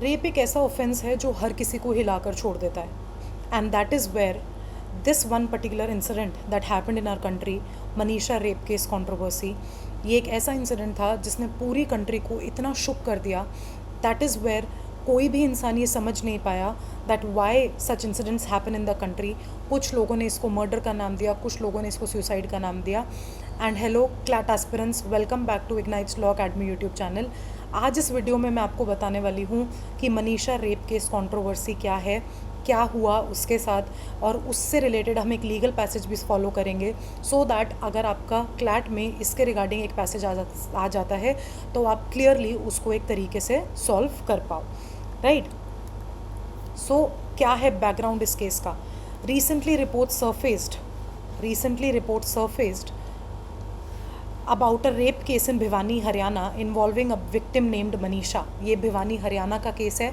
Rape एक ऐसा offence है जो हर किसी को हिलाकर छोड़ देता है, and that is where this one particular incident that happened in our country, Manisha rape case controversy, ये एक ऐसा इंसिडेंट था जिसने पूरी कंट्री को इतना शुक कर दिया। दैट इज़ वेयर कोई भी इंसान ये समझ नहीं पाया that why such incidents happen in the country. कुछ लोगों ने इसको मर्डर का नाम दिया, कुछ लोगों ने इसको सुसाइड का नाम दिया। And hello CLAT aspirants, welcome back to Ignite's law academy YouTube channel. आज इस वीडियो में मैं आपको बताने वाली हूँ कि मनीषा रेप केस कंट्रोवर्सी क्या है, क्या हुआ उसके साथ, और उससे रिलेटेड हम एक लीगल पैसेज भी फॉलो करेंगे सो दैट अगर आपका क्लैट में इसके रिगार्डिंग एक पैसेज आ जाता है तो आप क्लियरली उसको एक तरीके से सॉल्व कर पाओ, राइट। सो क्या है बैकग्राउंड इस केस का? Recently report surfaced about a rape case in Bhiwani, Haryana involving a victim named Manisha. ये भिवानी हरियाणा का केस है.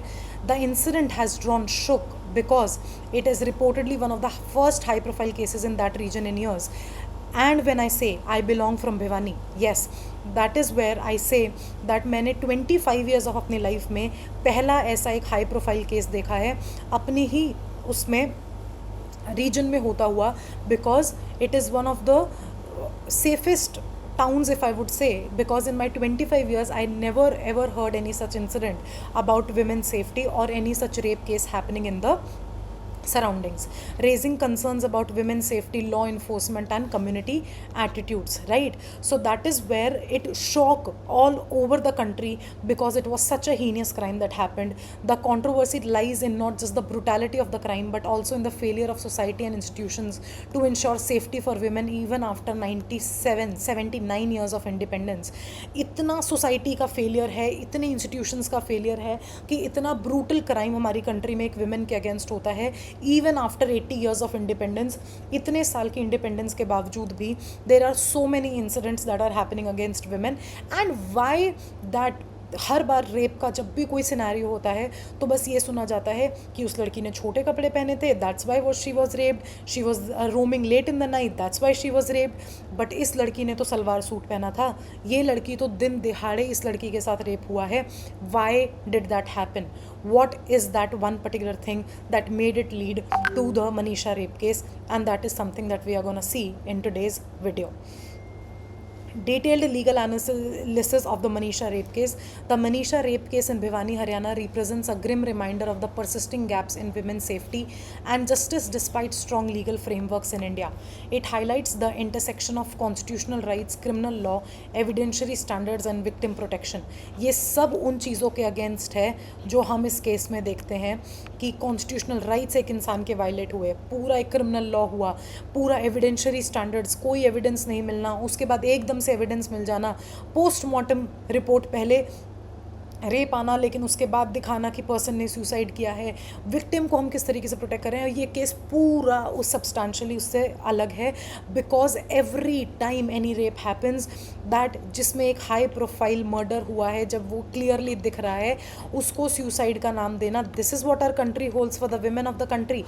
The incident has drawn shock because it is reportedly one of the first high profile cases in that region in years. And when I say I belong from Bhiwani, yes, that is where I say that मैंने 25 years of अपनी life में पहला ऐसा एक high profile case देखा है अपनी ही उसमें रीजन में होता हुआ, because it is one of the safest towns, if I would say, because in my 25 years I never ever heard any such incident about women's safety or any such rape case happening in the surroundings, raising concerns about women's safety, law enforcement and community attitudes, right? So that is where it shocked all over the country because it was such a heinous crime that happened. The controversy lies in not just the brutality of the crime but also in the failure of society and institutions to ensure safety for women even after 79 years of independence. इतना society का failure है, इतने institutions का failure है कि इतना brutal crime हमारी country में एक विमेन के अगेंस्ट होता है even after 80 years of independence. इतने साल की इंडिपेंडेंस के बावजूद भी there are so many incidents that are happening against women. And why that her bar rape का जब भी कोई सिनेरियो होता है तो बस ये सुना जाता है कि उस लड़की ने छोटे कपड़े पहने थे, that's why she was raped, she was roaming late in the night, that's why she was raped. But इस लड़की ने तो सलवार सूट पहना था, ये लड़की तो दिन दिहाड़े इस लड़की के साथ रेप हुआ है. Why did that happen? what is that one particular thing that made it lead to the Manisha rape case? And that is something that we are going to see in today's video. Detailed legal analysis of the Manisha rape case. The Manisha rape case in Bhiwani, Haryana represents a grim reminder of the persisting gaps in women's safety and justice despite strong legal frameworks in India. It highlights the intersection of constitutional rights, criminal law, evidentiary standards and victim protection. ये सब उन चीज़ों के against है जो हम इस case में देखते हैं कि कॉन्स्टिट्यूशनल राइट्स एक इंसान के वायलेट हुए, पूरा एक क्रिमिनल लॉ हुआ, पूरा एविडेंशरी स्टैंडर्ड्स, कोई एविडेंस नहीं मिलना, उसके बाद एकदम से एविडेंस मिल जाना, पोस्टमार्टम रिपोर्ट पहले रेप आना लेकिन उसके बाद दिखाना कि पर्सन ने सुसाइड किया है. विक्टिम को हम किस तरीके से प्रोटेक्ट कर रहे हैं, ये केस पूरा उस सब्सटेंशियली उससे अलग है. Because every time any rape happens that जिसमें एक हाई प्रोफाइल मर्डर हुआ है, जब वो क्लियरली दिख रहा है उसको सुसाइड का नाम देना, this is what our country holds for the women of the country.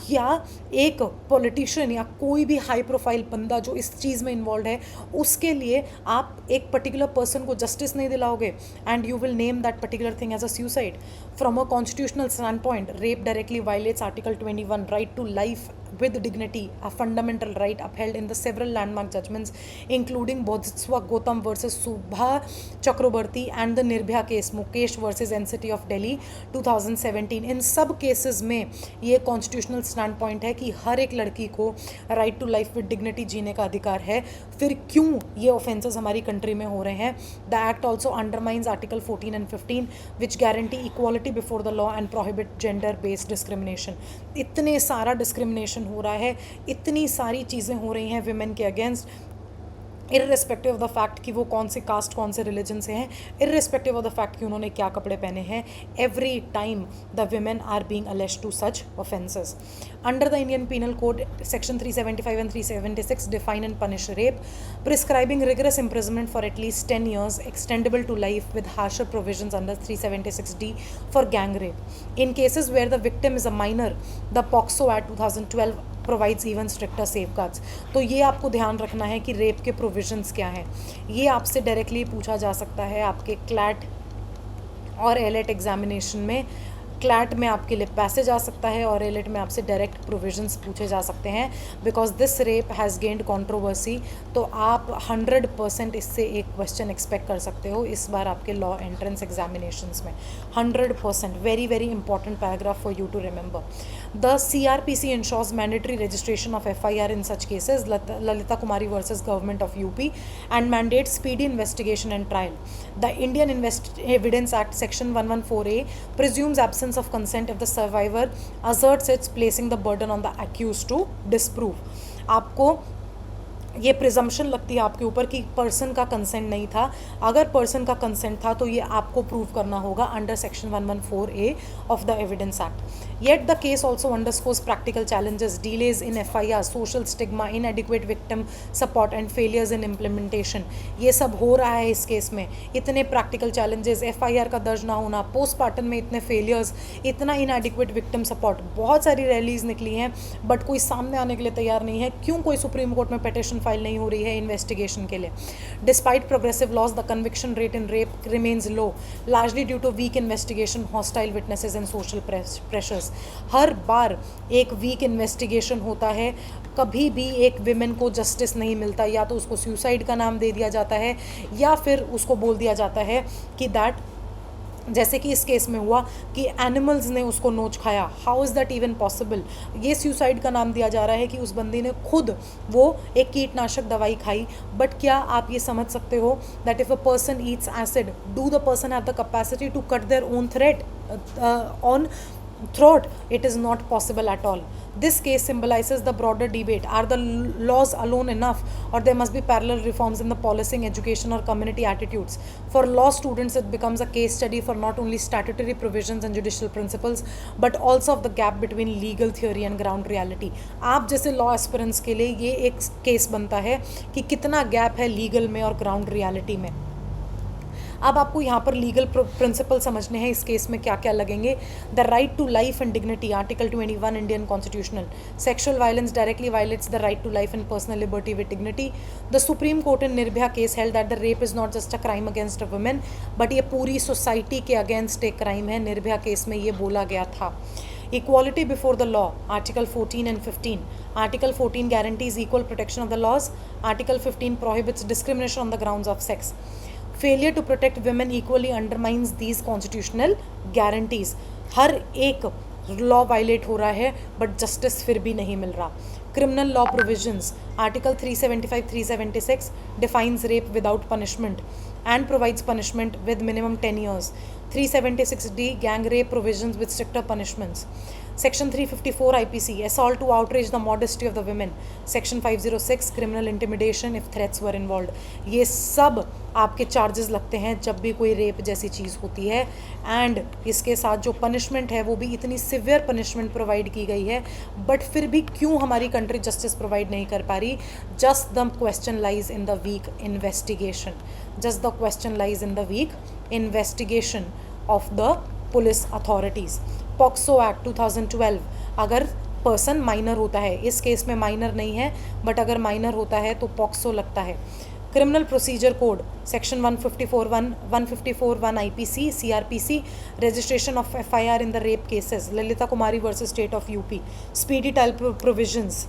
क्या एक पॉलिटिशियन या कोई भी हाई प्रोफाइल बंदा जो इस चीज़ में इन्वॉल्व है उसके लिए आप एक पर्टिकुलर पर्सन को जस्टिस नहीं दिलाओगे and you will name that particular thing as a suicide? From a constitutional standpoint, rape directly violates Article 21, right to life with dignity, a fundamental right upheld in the several landmark judgments, including Bodhisattva Gautam versus Subha Chakraborty and the Nirbhaya case, Mukesh versus NCT of Delhi 2017. इन सब cases में ये constitutional stand point है कि हर एक लड़की को right to life with dignity जीने का अधिकार है. फिर क्यों ये ऑफेंसेस हमारी कंट्री में हो रहे हैं? The act also undermines article 14 and 15 which guarantee equality before the law and prohibit gender based discrimination. इतने सारा डिस्क्रिमिनेशन हो रहा है, इतनी सारी चीज़ें हो रही हैं विमेन के against, irrespective of the fact कि वो कौन से कास्ट कौन से रिलीजन से हैं, इर्रेस्पेक्टिव ऑफ द फैक्ट कि उन्होंने क्या कपड़े पहने हैं. Every time the women are being alleged to such offences. Under the Indian Penal Code section 375 and 376 define and punish rape, prescribing rigorous imprisonment for at least 10 years, extendable to life with harsher provisions under 376D for gang rape. In cases where the victim is a minor, the POCSO Act 2012 provides even stricter safeguards. तो ये आपको ध्यान रखना है कि rape के provisions क्या हैं. ये आपसे डायरेक्टली पूछा जा सकता है आपके क्लैट और एलेट एग्जामिनेशन में क्लैट में आपके लिए पैसेज आ सकता है और एलेट में आपसे डायरेक्ट प्रोविजंस पूछे जा सकते हैं because this rape has gained controversy. तो आप 100% इससे एक क्वेश्चन एक्सपेक्ट कर सकते हो इस बार आपके लॉ एंट्रेंस एग्जामिनेशंस में। 100% very very important paragraph for you to remember. The CRPC ensures mandatory registration of FIR in such cases, Lalita Kumari versus Government of UP, and mandates speedy investigation and trial. The Indian Evidence Act Section 114A presumes absence of consent if the survivor asserts it's placing the burden on the accused to disprove. आपको ये presumption लगती है आपके ऊपर कि person का consent नहीं था। अगर पर्सन का कंसेंट था तो ये आपको प्रूव करना होगा under section 114A of the evidence act. Yet the case also underscores practical challenges, delays in FIR, social stigma, इनएडिक्वेट victim support and failures in implementation. ये सब हो रहा है इस केस में। इतने प्रैक्टिकल चैलेंजेस, FIR का दर्ज ना होना, पोस्टमार्टम में इतने फेलियर्स, इतना इनएडिक्वेट विक्टिम सपोर्ट, बहुत सारी रैलीज निकली हैं बट कोई सामने आने के लिए तैयार नहीं है। क्यों कोई सुप्रीम कोर्ट में पिटीशन फाइल नहीं हो रही है इन्वेस्टिगेशन के लिए? Despite progressive laws the conviction rate in rape remains low, largely due to weak investigation, hostile witnesses and social pressures. हर बार एक वीक इन्वेस्टिगेशन होता है, कभी भी एक विमेन को जस्टिस नहीं मिलता। या तो उसको सुसाइड का नाम दे दिया जाता है या फिर उसको बोल दिया जाता है कि दैट, जैसे कि इस केस में हुआ कि एनिमल्स ने उसको नोच खाया। How is that even possible? ये सुसाइड का नाम दिया जा रहा है कि उस बंदी ने खुद वो एक कीटनाशक दवाई खाई। बट क्या आप ये समझ सकते हो that if a person eats acid, do the person have the capacity to cut their own on throat? It is not possible at all. This case symbolizes the broader debate. Are the laws alone enough, or there must be parallel reforms in the policing, education or community attitudes? For law students, it becomes a case study for not only statutory provisions and judicial principles, but also of the gap between legal theory and ground reality. आप जैसे law aspirants के लिए ये एक case बनता है कि कितना गैप है लीगल में और ग्राउंड रियलिटी में। अब आपको यहाँ पर लीगल प्रिंसिपल समझने हैं इस केस में क्या क्या लगेंगे। The right to life and dignity, article 21 Indian constitutional. Sexual violence directly violates the right to life and personal liberty with dignity. The Supreme Court in Nirbhaya case held that the rape is not just a crime against a women, but ये पूरी society के against एक crime है। Nirbhaya case में ये बोला गया था। Equality before the law, Article 14 and 15. Article 14 guarantees equal protection of the laws. Article 15 prohibits discrimination on the grounds of sex. Failure to protect women equally undermines these constitutional guarantees. हर एक law violet हो रहा है but justice फिर भी नहीं मिल रहा। Criminal law provisions, article 375 376 defines rape without punishment and provides punishment with minimum 10 years. 376D gang rape provisions with stricter punishments. Section 354 IPC, assault to outrage the modesty of the women. Section 506 criminal intimidation if threats were involved. ये सब आपके charges लगते हैं जब भी कोई rape जैसी चीज़ होती है। एंड इसके साथ जो पनिशमेंट है वो भी इतनी सिवियर पनिशमेंट प्रोवाइड की गई है। बट फिर भी क्यों हमारी कंट्री जस्टिस प्रोवाइड नहीं कर पा रही? Just the question lies in the weak investigation. Just the question lies in the weak investigation of the police authorities. POCSO Act 2012, अगर पर्सन माइनर होता है, इस केस में माइनर नहीं है बट अगर माइनर होता है तो पॉक्सो लगता है। Criminal procedure code section 154(1) IPC CRPC, registration of FIR in the rape cases, Lalita Kumari versus state of UP. Speedy trial provisions,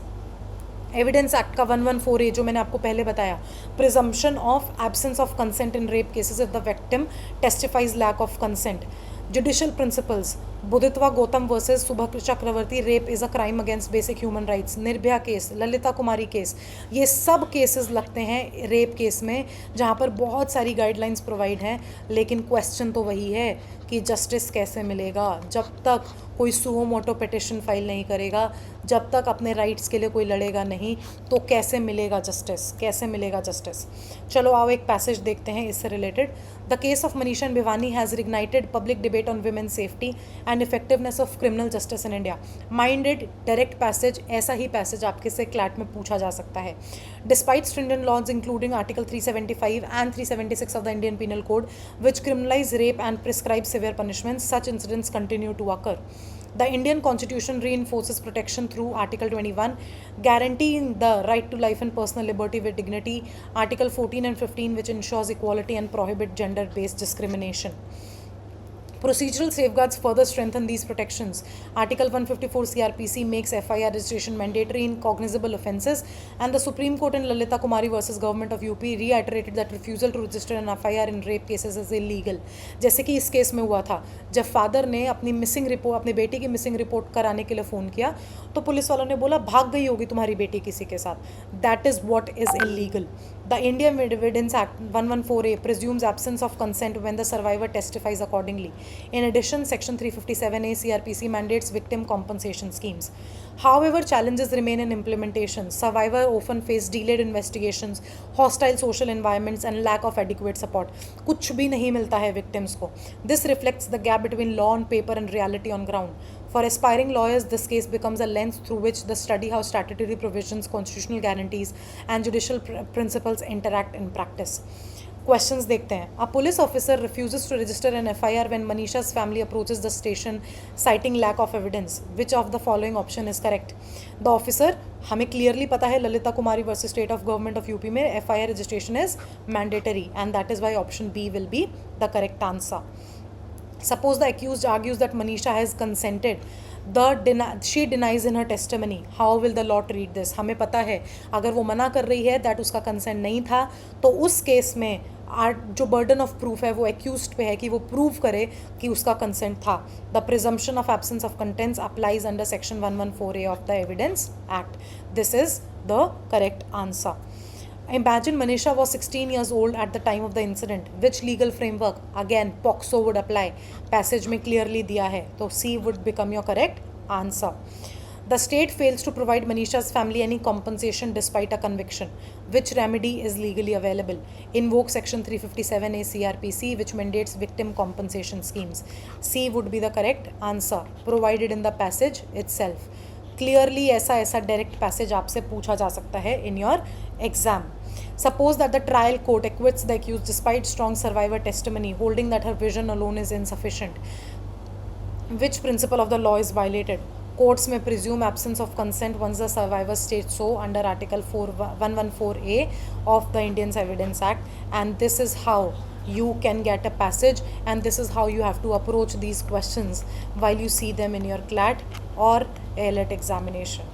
evidence act का 114A जो मैंने आपको पहले बताया, presumption of absence of consent in rape cases if the victim testifies lack of consent. Judicial principles, Bodhisattwa Gautam versus Subhra Chakraborty, rape is a crime against basic human rights. Nirbhaya case, Lalita Kumari case, ये सब cases लगते हैं rape case में जहाँ पर बहुत सारी guidelines provide हैं। लेकिन क्वेश्चन तो वही है कि जस्टिस कैसे मिलेगा जब तक कोई सुओ मोटो पिटिशन फाइल नहीं करेगा, जब तक अपने राइट्स के लिए कोई लड़ेगा नहीं, तो कैसे मिलेगा जस्टिस? कैसे मिलेगा जस्टिस? चलो आओ एक पैसेज देखते हैं इससे related. The case of Manisha and Bhiwani has ignited public debate on women safety and effectiveness of criminal justice in India. Minded direct passage, ऐसा ही पैसेज आपके से क्लैट में पूछा जा सकता है। Despite stringent laws including article 375 and 376 of the Indian Penal Code which criminalise rape and prescribe severe punishments, such incidents continue to occur. The Indian Constitution reinforces protection through Article 21, guaranteeing the right to life and personal liberty with dignity, Article 14 and 15 which ensures equality and prohibit gender-based discrimination. Procedural safeguards further strengthen these protections. Article 154 CRPC makes FIR registration mandatory in cognizable offences, and the Supreme Court in Lalita Kumari versus Government of UP reiterated that refusal to register an FIR in rape cases is illegal. जैसे कि इस case में हुआ था, जब father ने अपनी बेटी की मिसिंग रिपोर्ट कराने के लिए फ़ोन किया तो पुलिस वालों ने बोला भाग गई होगी तुम्हारी बेटी किसी के साथ. That is what is illegal. The Indian Evidence Act 114A presumes absence of consent when the survivor testifies accordingly. In addition, Section 357A CRPC mandates victim compensation schemes. However, challenges remain in implementation. Survivors often face delayed investigations, hostile social environments, and lack of adequate support. कुछ भी नहीं मिलता है victims को. This reflects the gap between law on paper and reality on ground. For aspiring lawyers, this case becomes a lens through which they study how statutory provisions, constitutional guarantees, and judicial principles interact in practice. Questions देखते हैं. A police officer refuses to register an FIR when Manisha's family approaches the station citing lack of evidence. Which of the following option is correct? The officer, हमें clearly पता है ललिता कुमारी versus State of Government of UP में FIR registration is mandatory, and that is why option B will be the correct answer. Suppose the accused argues that Manisha has consented. She denies in her testimony. How will the law treat this? हमें पता है अगर वो मना कर रही है that उसका consent नहीं था, तो उस केस में जो burden of proof है वो accused पे है कि वो prove करे कि उसका consent था. The presumption of absence of consent applies under Section 114A of the Evidence Act. This is the correct answer. Imagine Manisha was 16 years old at the time of the incident. Which legal framework? Again, POCSO would apply. Passage में clearly दिया है, तो C would become your correct answer. The state fails to provide Manisha's family any compensation despite a conviction. Which remedy is legally available? Invoke Section 357A CRPC, which mandates victim compensation schemes. C would be the correct answer, provided in the passage itself. Clearly ऐसा direct passage आपसे पूछा जा सकता है in your exam. Suppose that the trial court acquits the accused despite strong survivor testimony, holding that her vision alone is insufficient. Which principle of the law is violated? Courts may presume absence of consent once the survivor states so under Article 114A of the Indian Evidence Act, and this is how you can get a passage, and this is how you have to approach these questions while you see them in your CLAT or ALET examination.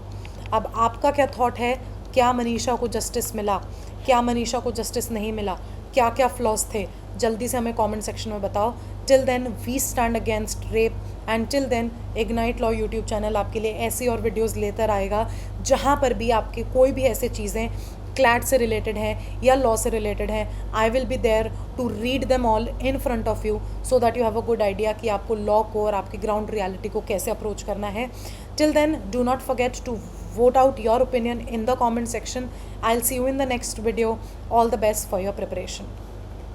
अब आपका क्या thought है? क्या मनीषा को justice मिला? क्या मनीषा को justice नहीं मिला? क्या क्या फ्लॉज थे? जल्दी से हमें कमेंट सेक्शन में बताओ. Till then we stand against rape, and till then Ignite law YouTube channel आपके लिए ऐसी और वीडियोस लेकर आएगा जहाँ पर भी आपके कोई भी ऐसे चीज़ें क्लैट से रिलेटेड हैं या लॉ से रिलेटेड हैं, I will be there to read them all in front of you so that you have a good idea कि आपको लॉ को और आपकी ग्राउंड रियलिटी को कैसे अप्रोच करना है. Till then do not forget to vote out your opinion in the comment section. I'll see you in the next video. All the best for your preparation.